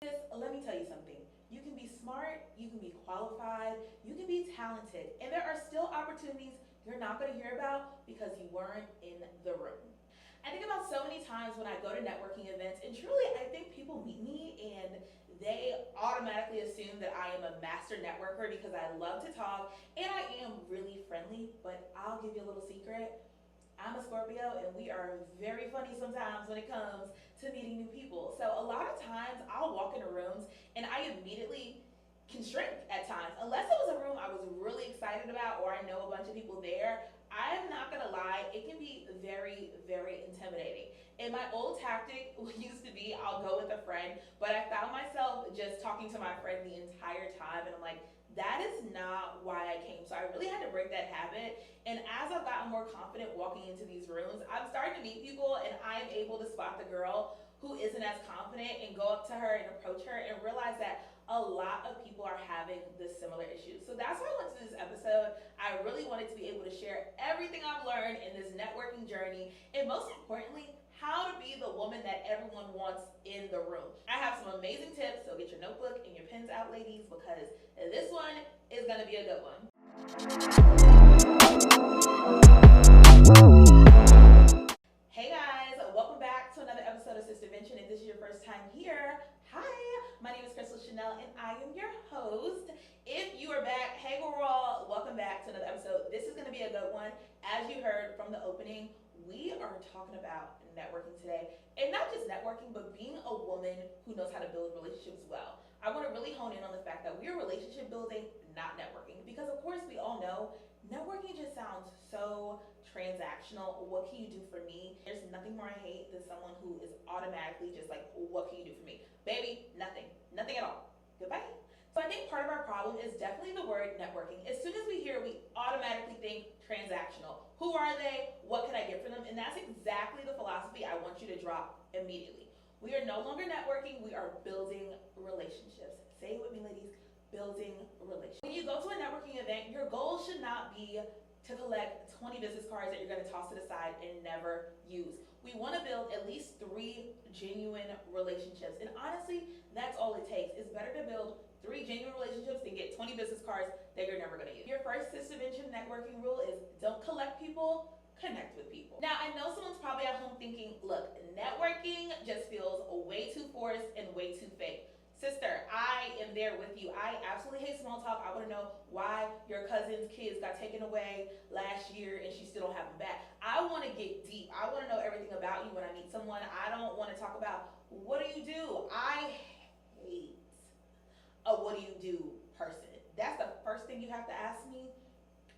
Let me tell you something. You can be smart, you can be qualified, you can be talented, and there are still opportunities you're not going to hear about because you weren't in the room. I think about so many times when I go to networking events, and truly, I think people meet me and they automatically assume that I am a master networker because I love to talk and I am really friendly. But I'll give you a little secret. I'm a Scorpio and we are very funny sometimes when it comes to meeting new people. So a lot of times I'll walk into rooms and I immediately can shrink at times. Unless it was a room I was really excited about or I know a bunch of people there, I'm not gonna lie, it can be very, very intimidating. And my old tactic used to be I'll go with a friend, but I found myself just talking to my friend the entire time and I'm like, that is not why I came. So I really had to break that habit. And as I've gotten more confident walking into these rooms, I'm starting to meet people and I'm able to spot the girl who isn't as confident and go up to her and approach her and realize that a lot of people are having this similar issue. So that's why I went to this episode. I really wanted to be able to share everything I've learned in this networking journey and most importantly, how to be the woman that everyone wants in the room. I have some amazing tips, so get your notebook and your pens out, ladies, because this one is gonna be a good one. Hey guys, welcome back to another episode of Sistervention. If this is your first time here, hi, my name is Crystal Chanel and I am your host. If you are back, hey girl, welcome back to another episode. This is gonna be a good one. As you heard from the opening, we are talking about networking today. And not just networking, but being a woman who knows how to build relationships well. I want to really hone in on the fact that we're relationship building, not networking. Because of course we all know networking just sounds so transactional. What can you do for me? There's nothing more I hate than someone who is automatically just like, what can you do for me? Baby, nothing. Nothing at all. Goodbye. So I think part of our problem is definitely the word networking. As soon as we hear, we automatically think transactional. Who are they? What can I get from them? And that's exactly the philosophy I want you to drop immediately. We are no longer networking, we are building relationships. Say it with me, ladies, building relationships. When you go to a networking event, your goal should not be to collect 20 business cards that you're gonna toss to the side and never use. We wanna build at least 3 genuine relationships. And honestly, that's all it takes. It's better to build 3 genuine relationships than get 20 business cards that you're never gonna use. Your first Sistervention networking rule is don't collect people, connect with people. Now, I know someone's probably at home thinking, look, networking just feels way too forced and way too fake. Sister, I am there with you. I absolutely hate small talk. I want to know why your cousin's kids got taken away last year and she still don't have them back. I want to get deep. I want to know everything about you when I meet someone. I don't want to talk about what do you do. I hate a what do you do person. That's the first thing you have to ask me.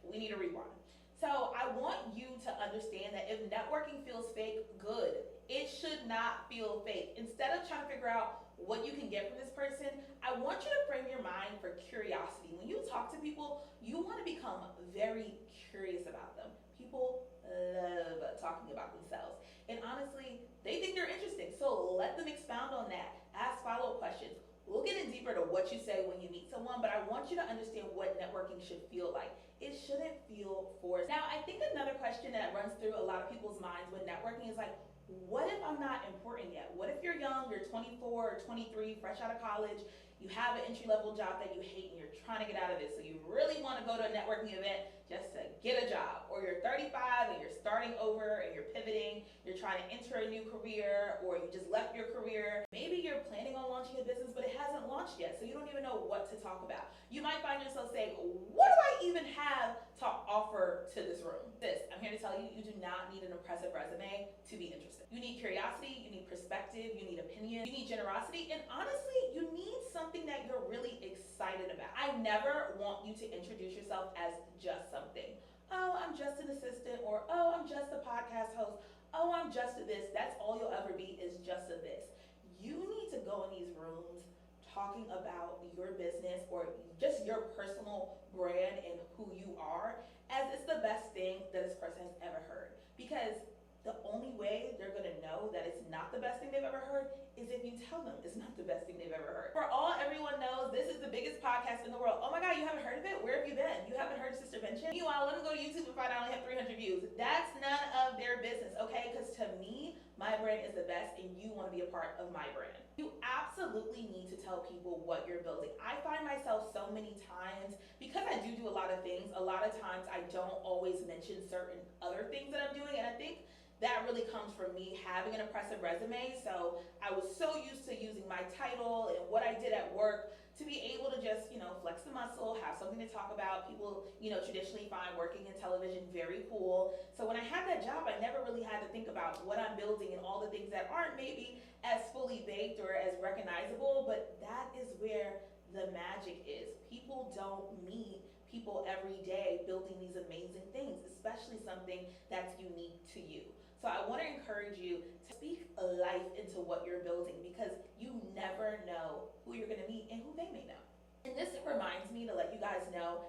We need a rewind. So I want you to understand that if networking feels fake, good. It should not feel fake. Instead of trying to figure out what you can get from this person, I want you to frame your mind for curiosity. When you talk to people, you want to become very curious about them. People love talking about themselves. And honestly, they think you're interesting. So let them expound on that. Ask follow-up questions. We'll get in deeper to what you say when you meet someone, but I want you to understand what networking should feel like. It shouldn't feel forced. Now, I think another question that runs through a lot of people's minds when networking is like, what if I'm not important yet? What if you're young, you're 24 or 23, fresh out of college, you have an entry-level job that you hate and you're trying to get out of it, so you really want to go to a networking event just to get a job, or you're 35 and you're starting over and you're pivoting, you're trying to enter a new career, or you just left your career. Maybe you're planning on launching a business, but it hasn't launched yet, so you don't even know what to talk about. You might find yourself saying, what do I even have to offer to this room? I'm here to tell you, you do not need an impressive resume to be interested. You need curiosity, you need perspective, you need opinion, you need generosity, and honestly, you need something that you're really excited about. I never want you to introduce yourself as just something. Oh, I'm just an assistant, or oh, I'm just a podcast host. Oh, I'm just a this. That's all you'll ever be is just a this. You need to go in these rooms talking about your business or just your personal brand and who you are as it's the best thing that this person has ever heard. Because the only way they're gonna know that it's not the best thing they've ever heard is if you tell them it's not the best thing they've ever heard. For all everyone knows, this is the biggest podcast in the world. Oh my God, you haven't heard of it? Where have you been? You haven't heard of Sistervention? Meanwhile, let me go to YouTube and find out I only have 300 views. That's none of their business, okay? Because to me, my brand is the best and you wanna be a part of my brand. You absolutely absolutely need to tell people what you're building. I find myself so many times, because I do a lot of things, a lot of times I don't always mention certain other things that I'm doing, and I think that really comes from me having an impressive resume. So I was so used to using my title and what I did at work to be able to just, flex the muscle, have something to talk about. People, traditionally find working in television very cool. So when I had that job, I never really had to think about what I'm building and all the things that aren't maybe as fully baked or as recognizable, but that is where the magic is. People don't meet people every day building these amazing things, especially something that's unique to you. So I want to encourage you to speak life into what you're building, because you never know who you're going to meet and who they may know. And this reminds me to let you guys know,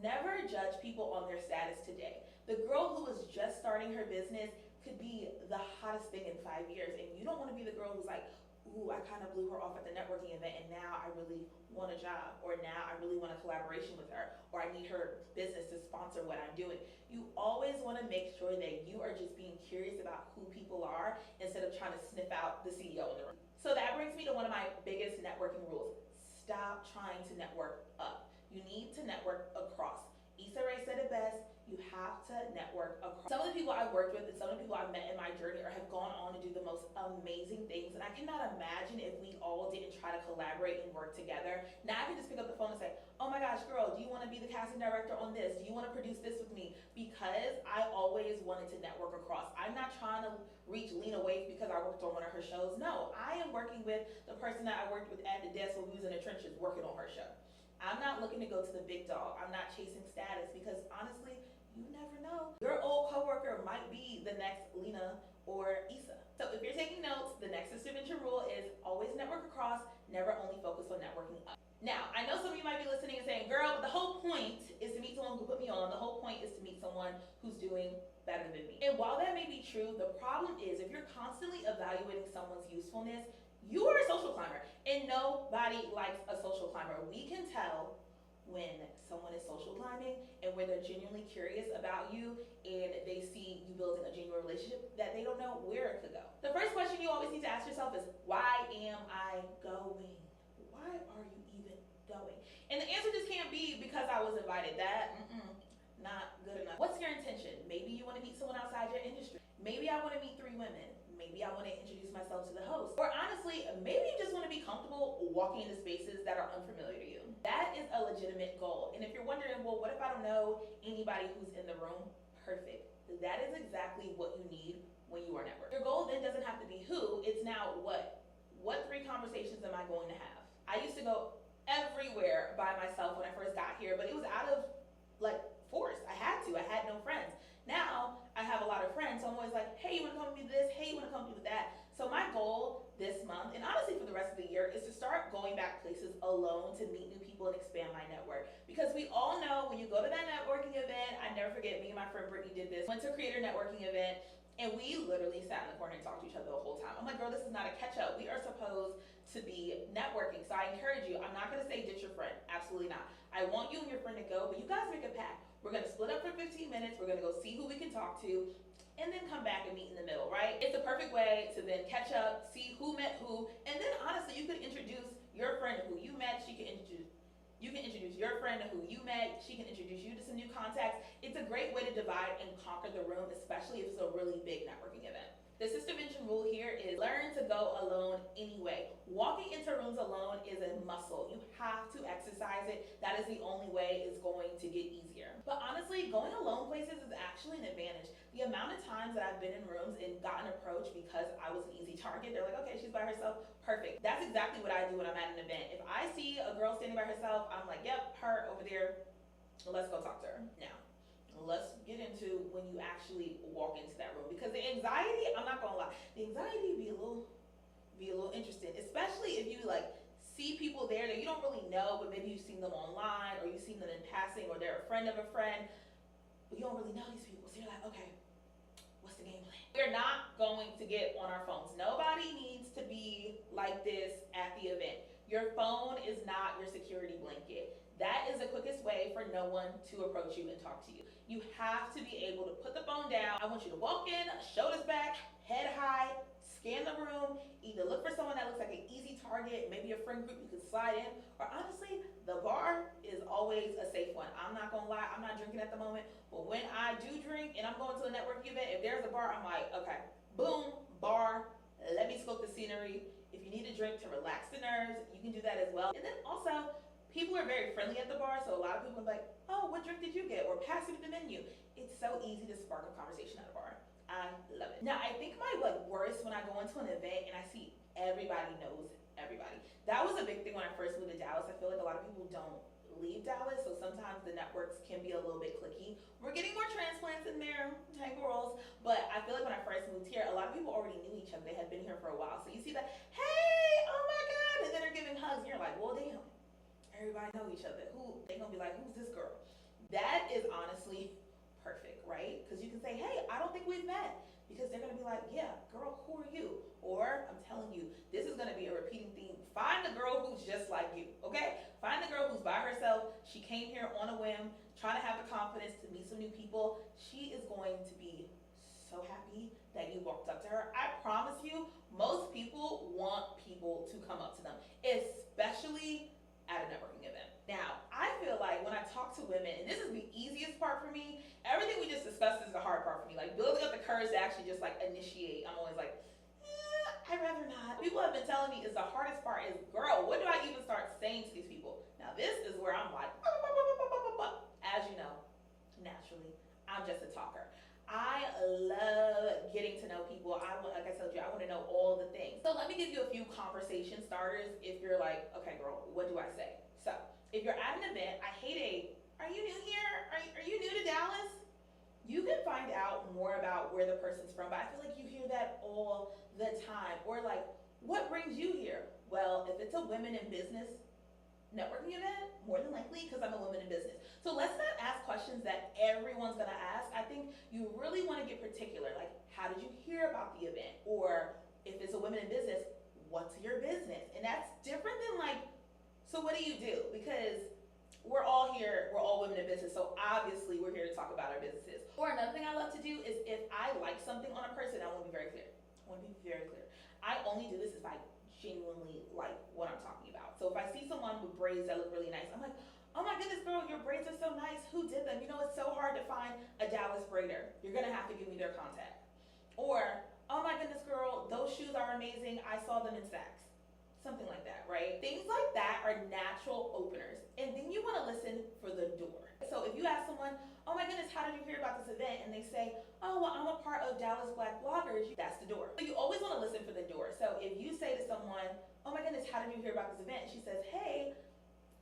never judge people on their status today. The girl who is just starting her business could be the hottest thing in 5 years, and you don't want to be the girl who's like, ooh, I kind of blew her off at the networking event and now I really want a job, or now I really want a collaboration with her, or I need her business to sponsor what I'm doing. You always want to make sure that you are just being curious about who people are instead of trying to sniff out the CEO in the room. So that brings me to one of my biggest networking rules. Stop trying to network up. You need to network across. Issa Rae said it best, you have to network across. Some of the people I've worked with and some of the people I've met in my journey or have gone on to do the most amazing things, and I cannot imagine if we all didn't try to collaborate and work together. Now I can just pick up the phone and say, oh my gosh, girl, do you want to be the casting director on this? Do you want to produce this with me? Because I always wanted to network across. I'm not trying to reach Lena Waithe because I worked on one of her shows. No, I am working with the person that I worked with at the desk when we was in the trenches working on her show. I'm not looking to go to the big dog. I'm not chasing status, because honestly, you never know. Your old coworker might be the next Lena or Issa. So if you're taking notes, the next Sistervention rule is always network across, never only focus on networking up. Now, I know some of you might be listening and saying, girl, but the whole point is to meet someone who put me on. The whole point is to meet someone who's doing better than me. And while that may be true, the problem is if you're constantly evaluating someone's usefulness, you are a social climber, and nobody likes a social climber. We can tell when someone is social climbing and when they're genuinely curious about you and they see you building a genuine relationship that they don't know where it could go. The first question you always need to ask yourself is, why am I going? Why are you even going? And the answer just can't be because I was invited. Not good enough. What's your intention? Maybe you want to meet someone outside your industry. Maybe I want to meet 3 women. Maybe I want to introduce myself to the host. Or honestly, maybe you just want to be comfortable walking into spaces that are unfamiliar to you. That is a legitimate goal. And if you're wondering, well, what if I don't know anybody who's in the room? Perfect. That is exactly what you need when you are networking. Your goal then doesn't have to be who, it's now what. What 3 conversations am I going to have? I used to go everywhere by myself when I first got here, but it was out of force. I had no friends. Now I have a lot of friends, so I'm always like, hey, you want to come with me to this? Hey, you want to come with me to that? So my goal this month, and honestly for the rest of the year, is to start going back places alone to meet new people and expand my network. Because we all know when you go to that networking event, I never forget, me and my friend Brittany did this, went to a creator networking event, and we literally sat in the corner and talked to each other the whole time. I'm like, girl, this is not a catch up. We are supposed to be networking. So I encourage you, I'm not going to say ditch your friend. Absolutely not. I want you and your friend to go, but you guys make a pact. We're going to split up for 15 minutes. We're going to go see who we can talk to, and then come back and meet in the middle, right? It's a perfect way to then catch up, see who met who, and then honestly, you could introduce your friend to who you met. You can introduce your friend to who you met. She can introduce you to some new contacts. It's a great way to divide and conquer the room, especially if it's a really big networking event. The Sistervention rule here is learn to go alone anyway. Walking into rooms alone is a muscle. You have to exercise it. That is the only way it's going to get easier. But honestly, going alone places is actually an advantage. The amount of times that I've been in rooms and gotten approached because I was an easy target, they're like, okay, she's by herself, perfect. That's exactly what I do when I'm at an event. If I see a girl standing by herself, I'm like, yep, her over there, let's go talk to her. Now, let's get into when you actually walk into that room, because the anxiety, I'm not gonna lie, the anxiety be a little interesting, especially if you see people there that you don't really know, but maybe you've seen them online or you've seen them in passing, or they're a friend of a friend, but you don't really know these people. So you're like, okay, what's the game plan? We're not going to get on our phones. Nobody needs to be like this at the event. Your phone is not your security blanket. That is the quickest way for no one to approach you and talk to you. You have to be able to put the phone down. I want you to walk in, shoulders back, head high, scan the room, either look for someone that looks like an easy target Target, maybe a friend group you could slide in, or honestly, the bar is always a safe one. I'm not gonna lie, I'm not drinking at the moment, but when I do drink and I'm going to a networking event, if there's a bar, I'm like, okay, boom, bar, let me scope the scenery. If you need a drink to relax the nerves, you can do that as well. And then also, people are very friendly at the bar, so a lot of people are like, oh, what drink did you get? Or pass me the menu. It's so easy to spark a conversation at a bar. I love it. Now, I think my worst when I go into an event and I see everybody knows everybody. That was a big thing when I first moved to Dallas. I feel like a lot of people don't leave Dallas, so sometimes the networks can be a little bit cliquey. We're getting more transplants in there, hey girls, but I feel like when I first moved here, a lot of people already knew each other. They had been here for a while. So you see that, hey, oh my God, and then they're giving hugs, and you're like, well, damn, everybody know each other. They gonna be like, who's this girl? That is honestly perfect, right? Because you can say, hey, I don't think we've met. Because they're gonna be like, yeah, girl, who are you? Or I'm telling you, this is gonna be a repeating theme. Find the girl who's just like you, okay? Find the girl who's by herself. She came here on a whim, trying to have the confidence to meet some new people. She is going to be so happy that you walked up to her. I promise you, most people want people to come up to them, especially at a networking event. Now, I feel like when I talk to women, and this is the easiest part for me, everything we just discussed is the hard part for me. Like building up the courage to actually just like initiate. I'm always like, I'd rather not. People have been telling me is the hardest part is, girl, what do I even start saying to these people? Now this is where I'm like, as you know, naturally, I'm just a talker. I love getting to know people. Like I told you, I want to know all the things. So let me give you a few conversation starters if you're like, okay, girl, what do I say? So if you're at an event, are you new here? Are you new to Dallas? You can find out more about where the person's from, but I feel like you hear that all the time. Or like, what brings you here? Well, if it's a women in business networking event, more than likely because I'm a woman in business. So let's not ask questions that everyone's gonna ask. I think you really wanna get particular, like how did you hear about the event? Or if it's a women in business, what's your business? And that's different than like, so what do you do? Because we're all here, we're all women in business, so obviously we're here to talk about our businesses. Or another thing I love to do is if I like something on a person, I wanna be very clear. I only do this if I genuinely like what I'm talking about. So if I see someone with braids that look really nice, I'm like, oh my goodness, girl, your braids are so nice. Who did them? You know, it's so hard to find a Dallas braider. You're gonna have to give me their contact. Or, oh my goodness, girl, those shoes are amazing. I saw them in Saks. Something like that, right? Things like that are natural openers. And then you wanna listen for the door. So if you ask someone, oh my goodness, how did you hear about this event? And they say, oh, well, I'm a part of Dallas Black Bloggers. That's the door. So you always wanna listen for the door. So if you say to someone, oh my goodness, how did you hear about this event? She says, hey,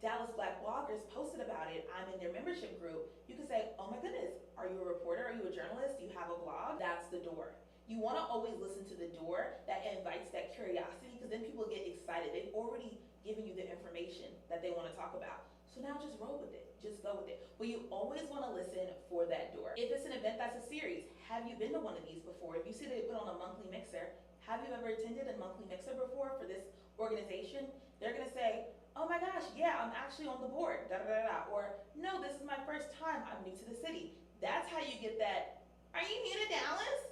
Dallas Black Bloggers posted about it. I'm in their membership group. You can say, oh my goodness, are you a reporter? Are you a journalist? Do you have a blog? That's the door. You wanna always listen to the door that invites that curiosity because then people get excited. They've already given you the information that they wanna talk about. So now just roll with it, just go with it. But you always wanna listen for that door. If it's an event that's a series, have you been to one of these before? If you see they put on a monthly mixer, have you ever attended a monthly mixer before for this organization? They're gonna say, oh my gosh, yeah, I'm actually on the board, da da da da. Or, no, this is my first time, I'm new to the city. That's how you get that, are you new to Dallas?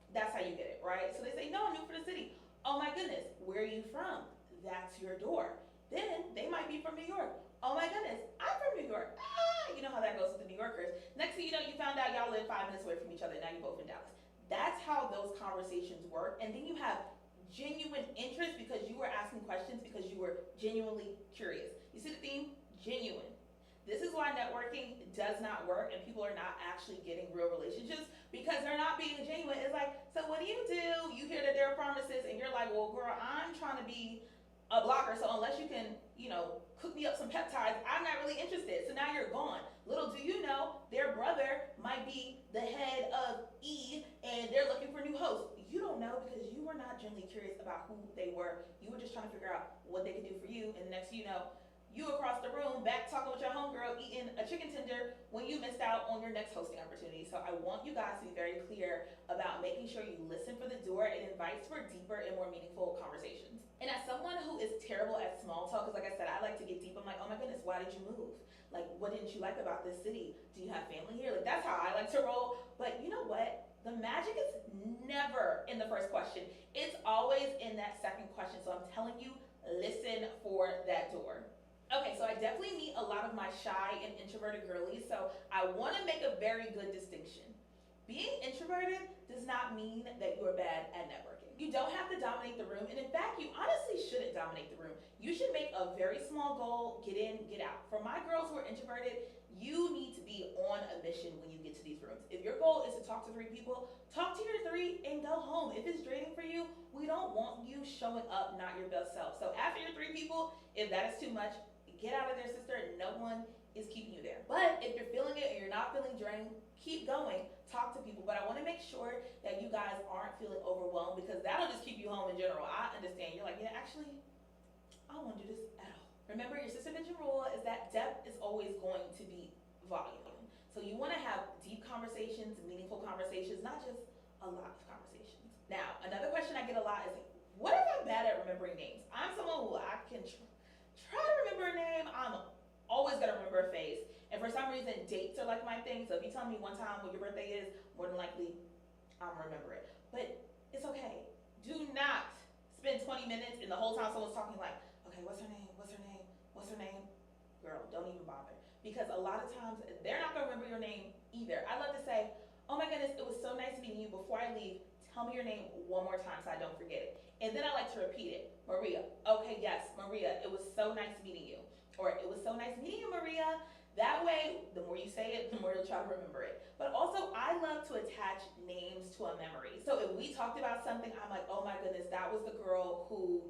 That's how you get it, right? So they say, no, I'm new for the city. Oh my goodness, where are you from? That's your door. Then they might be from New York. Oh my goodness, I'm from New York. Ah, you know how that goes with the New Yorkers. Next thing you know, you found out y'all live 5 minutes away from each other. Now you're both in Dallas. That's how those conversations work. And then you have genuine interest because you were asking questions because you were genuinely curious. You see the theme? Genuine. This is why networking does not work and people are not actually getting real relationships because they're not being genuine. It's like, so what do? You hear that they're pharmacists and you're like, well, girl, I'm trying to be a blogger, so unless you can, cook me up some peptides, I'm not really interested. So now you're gone. Little do you know, their brother might be the head of E and they're looking for new hosts. You don't know because you were not genuinely curious about who they were. You were just trying to figure out what they could do for you, and the next thing you know, you across the room back talking with your homegirl eating a chicken tender when you missed out on your next hosting opportunity. So I want you guys to be very clear about making sure you listen for the door. It invites for deeper and more meaningful conversations. And as someone who is terrible at small talk, because like I said, I like to get deep. I'm like, oh my goodness, why did you move? Like, what didn't you like about this city? Do you have family here? Like, that's how I like to roll. But you know what? The magic is never in the first question. It's always in that second question. So I'm telling you, for that door. Okay, so I definitely meet a lot of my shy and introverted girlies, so I want to make a very good distinction. Being introverted does not mean that you are bad at networking. You don't have to dominate the room, and in fact, you honestly shouldn't dominate the room. You should make a very small goal, get in, get out. For my girls who are introverted, you need to be on a mission when you get to these rooms. If your goal is to talk to 3 people, talk to your 3 and go home. If it's draining for you, we don't want you showing up not your best self. So after your 3 people, if that is too much, get out of there, sister. No one is keeping you there. But if you're feeling it and you're not feeling drained, keep going, talk to people. But I want to make sure that you guys aren't feeling overwhelmed, because that'll just keep you home in general. I understand. You're like, yeah, actually, I don't want to do this at all. Remember, your Sistervention rule is that depth is always going to be volume. So you want to have deep conversations, meaningful conversations, not just a lot of conversations. Now, another question I get a lot is, what if I'm bad at remembering names? I'm someone who I can try to remember a name. I'm always gonna remember a face. And for some reason, dates are like my thing. So if you tell me one time what your birthday is, more than likely, I'm gonna remember it. But it's okay. Do not spend 20 minutes and the whole time someone's talking like, okay, what's her name? What's her name? What's her name? Girl, don't even bother. Because a lot of times, they're not gonna remember your name either. I love to say, oh my goodness, it was so nice meeting you. Before I leave, tell me your name one more time so I don't forget it. And then I like to repeat it. Maria. Okay, yes, Maria, it was so nice meeting you. Or it was so nice meeting you, Maria. That way, the more you say it, the more you'll try to remember it. But also, I love to attach names to a memory. So if we talked about something, I'm like, oh my goodness, that was the girl who,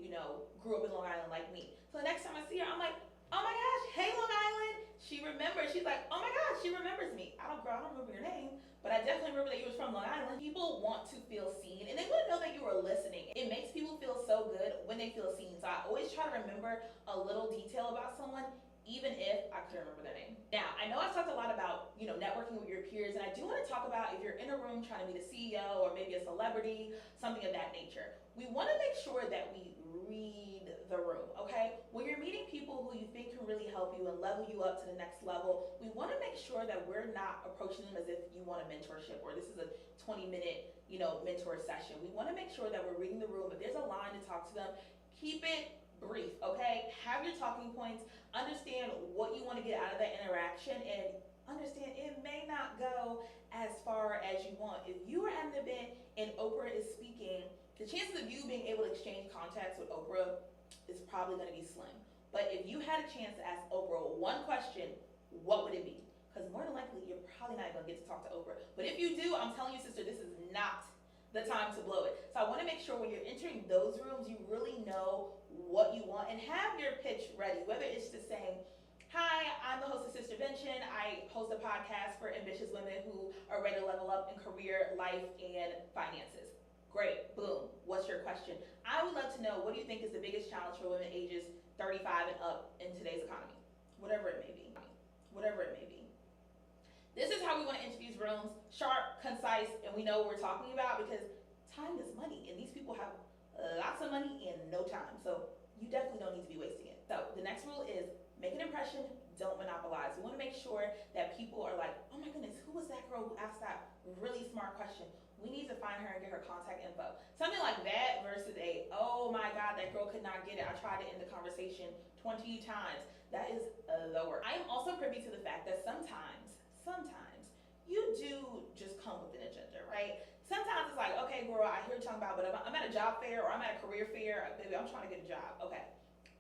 grew up in Long Island like me. So the next time I see her, I'm like, oh my gosh, hey Long Island. She remembers. She's like, oh my gosh, she remembers me. I don't remember your name, but I definitely remember that you was from Long Island. People want to feel seen, and they want to know that you are listening. It makes people feel so good when they feel seen. So I always try to remember a little detail about someone, even if I couldn't remember their name. Now, I know I've talked a lot about, networking with your peers, and I do want to talk about if you're in a room trying to meet a CEO or maybe a celebrity, something of that nature. We want to make sure that we read the room, okay? When you're meeting people who you think can really help you and level you up to the next level, we want to make sure that we're not approaching them as if you want a mentorship or this is a 20-minute, mentor session. We want to make sure that we're reading the room. If there's a line to talk to them, keep it brief, okay? Have your talking points, understand what you want to get out of that interaction, and understand it may not go as far as you want. If you are at an event and Oprah is speaking, the chances of you being able to exchange contacts with Oprah is probably going to be slim. But if you had a chance to ask Oprah one question, what would it be? Because more than likely, you're probably not going to get to talk to Oprah. But if you do, I'm telling you, sister, this is not the time to blow it. So I want to make sure when you're entering those rooms, you really know what you want and have your pitch ready, whether it's just saying, hi, I'm the host of Sistervention. I host a podcast for ambitious women who are ready to level up in career, life, and finances. Great, boom, what's your question? I would love to know, what do you think is the biggest challenge for women ages 35 and up in today's economy? Whatever it may be, whatever it may be. This is how we want to enter these rooms, sharp, concise, and we know what we're talking about, because time is money, and these people have lots of money and no time, so you definitely don't need to be wasting it. So the next rule is make an impression, don't monopolize. We want to make sure that people are like, oh my goodness, who was that girl who asked that really smart question? We need to find her and get her contact info. Something like that versus oh my God, that girl could not get it. I tried to end the conversation 20 times. That is the worst. I am also privy to the fact that sometimes you do just come with an agenda, right? Sometimes it's like, okay, girl, I hear you talking about, but I'm at a job fair or I'm at a career fair, baby, I'm trying to get a job. Okay.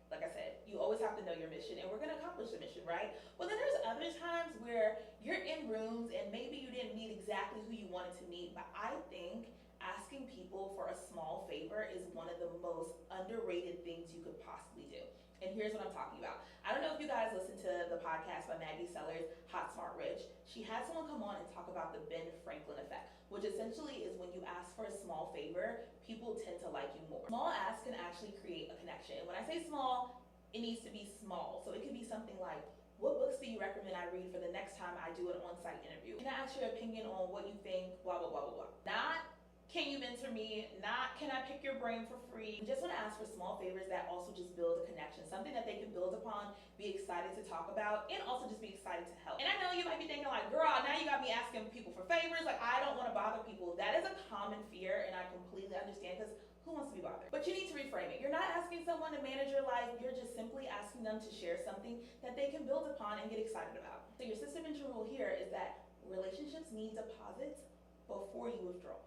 Like I said, you always have to know your mission, and we're going to accomplish the mission, right? Well, then there's other times where you're in rooms and maybe you didn't meet exactly who you wanted to meet, but I think asking people for a small favor is one of the most underrated things you could possibly do. And here's what I'm talking about. I don't know if you guys listen to the podcast by Maggie Sellers, Hot, Smart, Rich. She had someone come on and talk about the Ben Franklin effect, which essentially is when you ask for a small favor, people tend to like you more. Small asks can actually create a connection. And when I say small, it needs to be small. So it could be something like, what books do you recommend I read for the next time I do an on-site interview? Can I ask your opinion on what you think, blah, blah, blah, blah, blah. Not, can you mentor me? Not, can I pick your brain for free? You just want to ask for small favors that also just build a connection, something that they can build upon, be excited to talk about, and also just be excited to help. And I know you might be thinking like, girl, now you got me asking people for favors. Like, I don't want to bother people. That is a common fear, and I completely understand, because Who wants to be bothered? But you need to reframe it. You're not asking someone to manage your life. You're just simply asking them to share something that they can build upon and get excited about. So your Sistervention rule here is that relationships need deposits before you withdraw.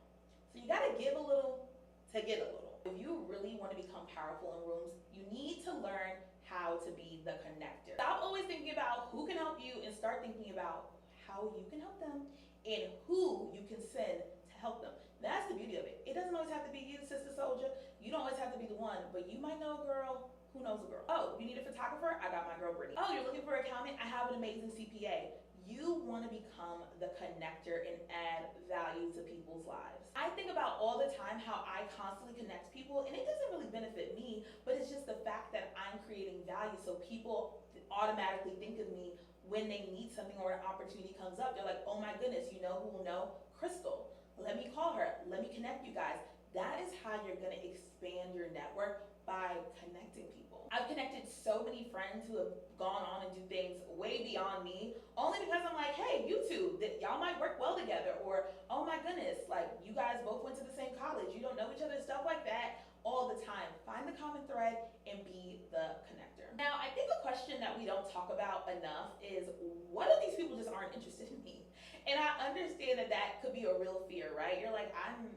So you gotta give a little to get a little. If you really want to become powerful in rooms, you need to learn how to be the connector. Stop always thinking about who can help you and start thinking about how you can help them and who you can send to help them. That's the beauty of it. It doesn't always have to be you, sister soldier. You don't always have to be the one, but you might know a girl who knows a girl. Oh, you need a photographer? I got my girl Brittany. Oh, you're looking for an accountant? I have an amazing CPA. You want to become the connector and add value to people's lives. I think about all the time how I constantly connect people, and it doesn't really benefit me, but it's just the fact that I'm creating value, so people automatically think of me when they need something or an opportunity comes up. They're like, oh my goodness, you know who will know? Crystal. Let me call her. Let me connect you guys. That is how you're going to expand your network, by connecting people. I've connected so many friends who have gone on and do things way beyond me, only because I'm like, hey, you two, y'all might work well together, or oh my goodness, like you guys both went to the same college, you don't know each other, stuff like that all the time. Find the common thread and be the connector. Now, I think a question that we don't talk about enough is, what if these people just aren't interested in me? And I understand that that could be a real fear, right? You're like, I'm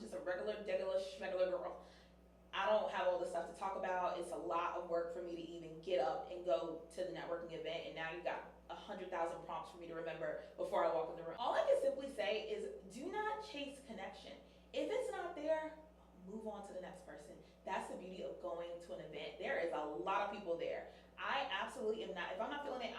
just a regular, schmegular girl. I don't have all this stuff to talk about. It's a lot of work for me to even get up and go to the networking event, and now you got 100,000 prompts for me to remember before I walk in the room. All I can simply say is, do not chase connection. If it's not there, move on to the next person. That's the beauty of going to an event. There is a lot of people there. I absolutely am not. If I'm not feeling it,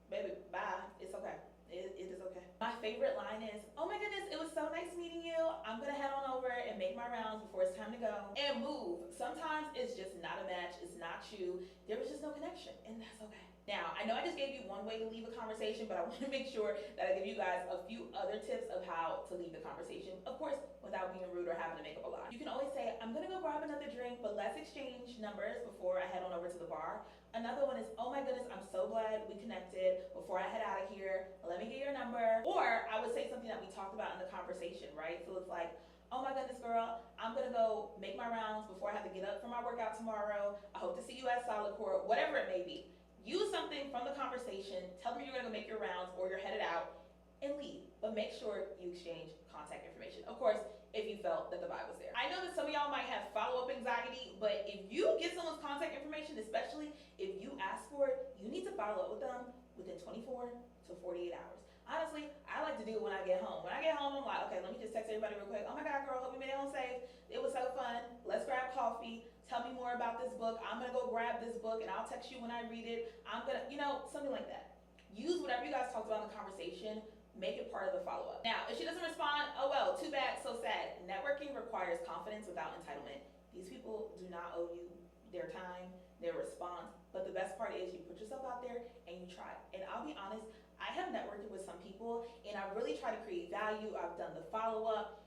baby, bye. It's okay. It is okay. My favorite line is, oh my goodness, it was so nice meeting you. I'm gonna head on over and make my rounds before it's time to go. And move. Sometimes it's just not a match, it's not you. There was just no connection, and that's okay. Now, I know I just gave you one way to leave a conversation, but I want to make sure that I give you guys a few other tips of how to leave the conversation. Of course, without being rude or having to make up a lie. You can always say, I'm gonna go grab another drink, but let's exchange numbers before I head on over to the bar. Another one is, oh my goodness, I'm so glad we connected. Before I head out of here, let me get your number. Or I would say something that we talked about in the conversation, right? So it's like, oh my goodness, girl, I'm gonna go make my rounds before I have to get up for my workout tomorrow. I hope to see you at Solid Core, whatever it may be. Use something from the conversation, tell them you're gonna go make your rounds or you're headed out, and leave. But make sure you exchange contact information. Of course, if you felt that the vibe was there. I know that some of y'all might have follow-up anxiety, but if you get someone's contact information, especially if you ask for it, you need to follow up with them within 24 to 48 hours. Honestly, I like to do it when I get home. When I get home, I'm like, okay, let me just text everybody real quick. Oh my God, girl, hope you made it home safe. It was so fun. Let's grab coffee. Tell me more about this book. I'm gonna go grab this book and I'll text you when I read it. I'm gonna, something like that. Use whatever you guys talked about in the conversation. Make it part of the follow-up. Now, if she doesn't respond, oh well, too bad, so sad. Networking requires confidence without entitlement. These people do not owe you their time, their response, but the best part is you put yourself out there and you try. And I'll be honest, I have networked with some people and I really try to create value. I've done the follow-up.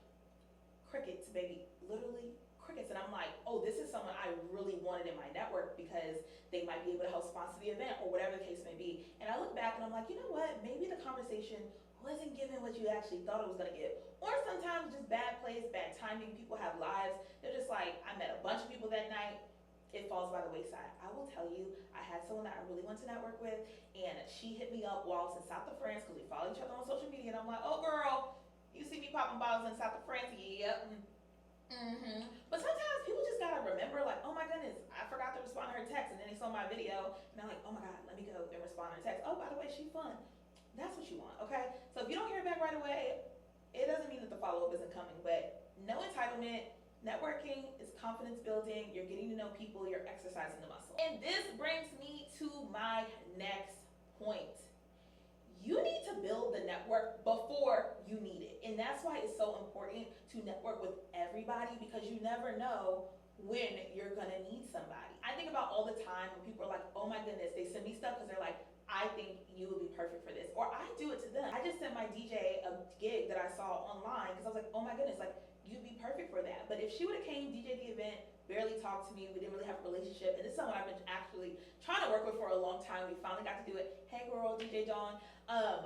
Crickets, baby, literally crickets. And I'm like, oh, this is someone I really wanted in my network because they might be able to help sponsor the event or whatever the case may be. And I look back and I'm like, you know what? Maybe the conversation wasn't given what you actually thought it was gonna give. Or sometimes just bad place, bad timing. People have lives. They're just like, I met a bunch of people that night. It falls by the wayside. I will tell you, I had someone that I really want to network with, and she hit me up while I was in South of France because we follow each other on social media, and I'm like, oh girl, you see me popping bottles in South of France? Yep. But sometimes people just gotta remember, like, oh my goodness, I forgot to respond to her text, and then they saw my video, and they're like, oh my God, let me go and respond to her text. Oh, by the way, she's fun. That's what you want, okay? So if you don't hear back right away, it doesn't mean that the follow-up isn't coming, but no entitlement. Networking is confidence building. You're getting to know people. You're exercising the muscle. And this brings me to my next point. You need to build the network before you need it. And that's why it's so important to network with everybody, because you never know when you're gonna need somebody. I think about all the time when people are like, oh my goodness, they send me stuff because they're like, I think you would be perfect for this. Or I do it to them. I just sent my DJ a gig that I saw online because I was like, oh my goodness, like, you'd be perfect for that. But if she would have came DJ the event, barely talked to me. We didn't really have a relationship. And this is someone I've been actually trying to work with for a long time. We finally got to do it. Hey girl, DJ Dawn.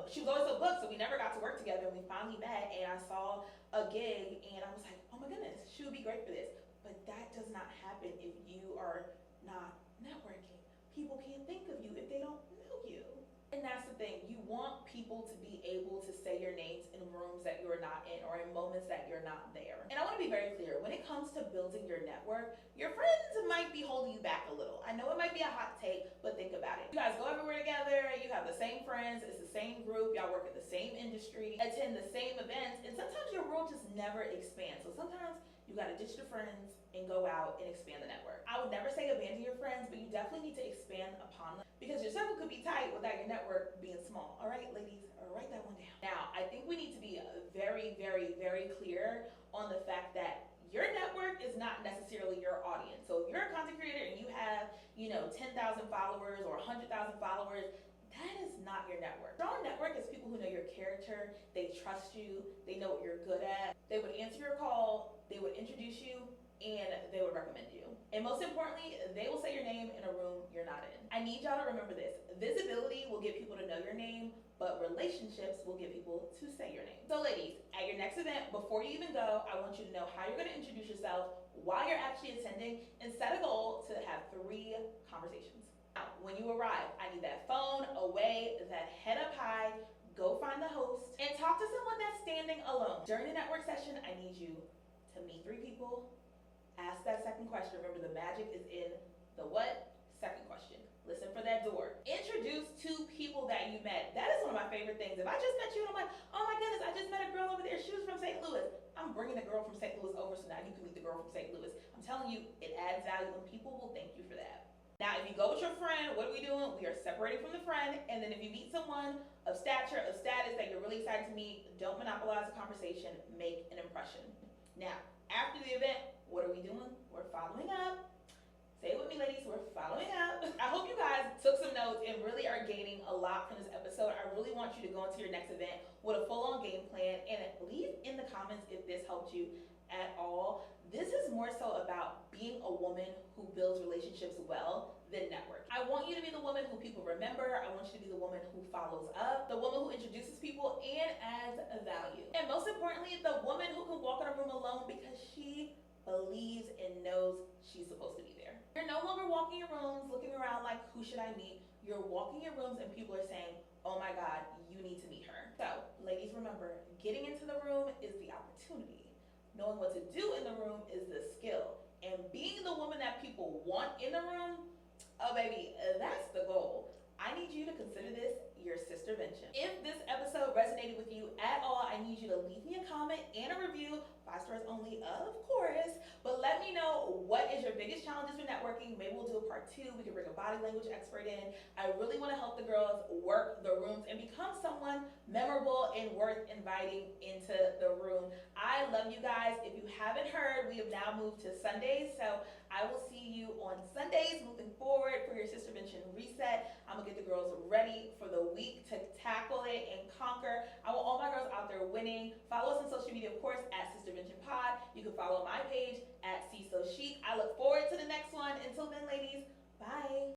She was always so booked, so we never got to work together. And we finally met, and I saw a gig, and I was like, oh my goodness, she would be great for this. But that does not happen if you are not networking. People can't think of you if they don't know you. And that's the thing, you want people to be able to say your names in rooms that you're not in or in moments that you're not there. And I want to be very clear, when it comes to building your network, your friends might be holding you back a little. I know it might be a hot take, but think about it. You guys go everywhere together, you have the same friends, it's the same group, y'all work in the same industry, attend the same events, and sometimes your world just never expands. So sometimes you gotta ditch the friends and go out and expand the network. I would never say abandon your friends, but you definitely need to expand upon them because your circle could be tight without your network being small. All right, ladies, write that one down. Now, I think we need to be very, very, very clear on the fact that your network is not necessarily your audience. So if you're a content creator and you have, 10,000 followers or 100,000 followers, that is not your network. Strong network is people who know your character, they trust you, they know what you're good at, they would answer your call, they would introduce you, and they would recommend you. And most importantly, they will say your name in a room you're not in. I need y'all to remember this. Visibility will get people to know your name, but relationships will get people to say your name. So ladies, at your next event, before you even go, I want you to know how you're gonna introduce yourself, why you're actually attending, and set a goal to have 3 conversations. Now, when you arrive, I need that phone away, that head up high, go find the host, and talk to someone that's standing alone. During the network session, I need you to meet 3 people, ask that second question. Remember, the magic is in the what? Second question. Listen for that door. Introduce 2 people that you met. That is one of my favorite things. If I just met you and I'm like, oh my goodness, I just met a girl over there. She was from St. Louis. I'm bringing the girl from St. Louis over so now you can meet the girl from St. Louis. I'm telling you, it adds value and people will thank you for that. Now, if you go with your friend, what are we doing? We are separating from the friend. And then if you meet someone of stature, of status that you're really excited to meet, don't monopolize the conversation. Make an impression. Now, after the event, what are we doing? We're following up. Say it with me, ladies, we're following up. I hope you guys took some notes and really are gaining a lot from this episode. I really want you to go into your next event with a full-on game plan and leave in the comments if this helped you at all. This is more so about being a woman who builds relationships well than network. I want you to be the woman who people remember. I want you to be the woman who follows up, the woman who introduces people and adds value. And most importantly, the woman who can walk in a room alone because she believes and knows she's supposed to be there. You're no longer walking your rooms looking around like, who should I meet? You're walking your rooms and people are saying, oh my God, you need to meet her. So, ladies, remember, getting into the room is the opportunity. Knowing what to do in the room is the skill. And being the woman that people want in the room, oh baby, that's the goal. I need you to consider this your sistervention. If this episode resonated with you at all, I need you to leave me a comment and a review, 5 stars only, of course, but let me know what is your biggest challenges with networking. Maybe we'll do a part 2. We can bring a body language expert in. I really want to help the girls work the rooms and become someone memorable and worth inviting into the room. I love you guys. If you haven't heard, we have now moved to Sundays, so I will see you on Sundays moving forward for your Sistervention reset. I'm gonna get the girls ready for the week to tackle it and conquer. I want all my girls out there winning. Follow us on social media, of course, at Sistervention Pod. You can follow my page at CSoChic. I look forward to the next one. Until then, ladies, bye.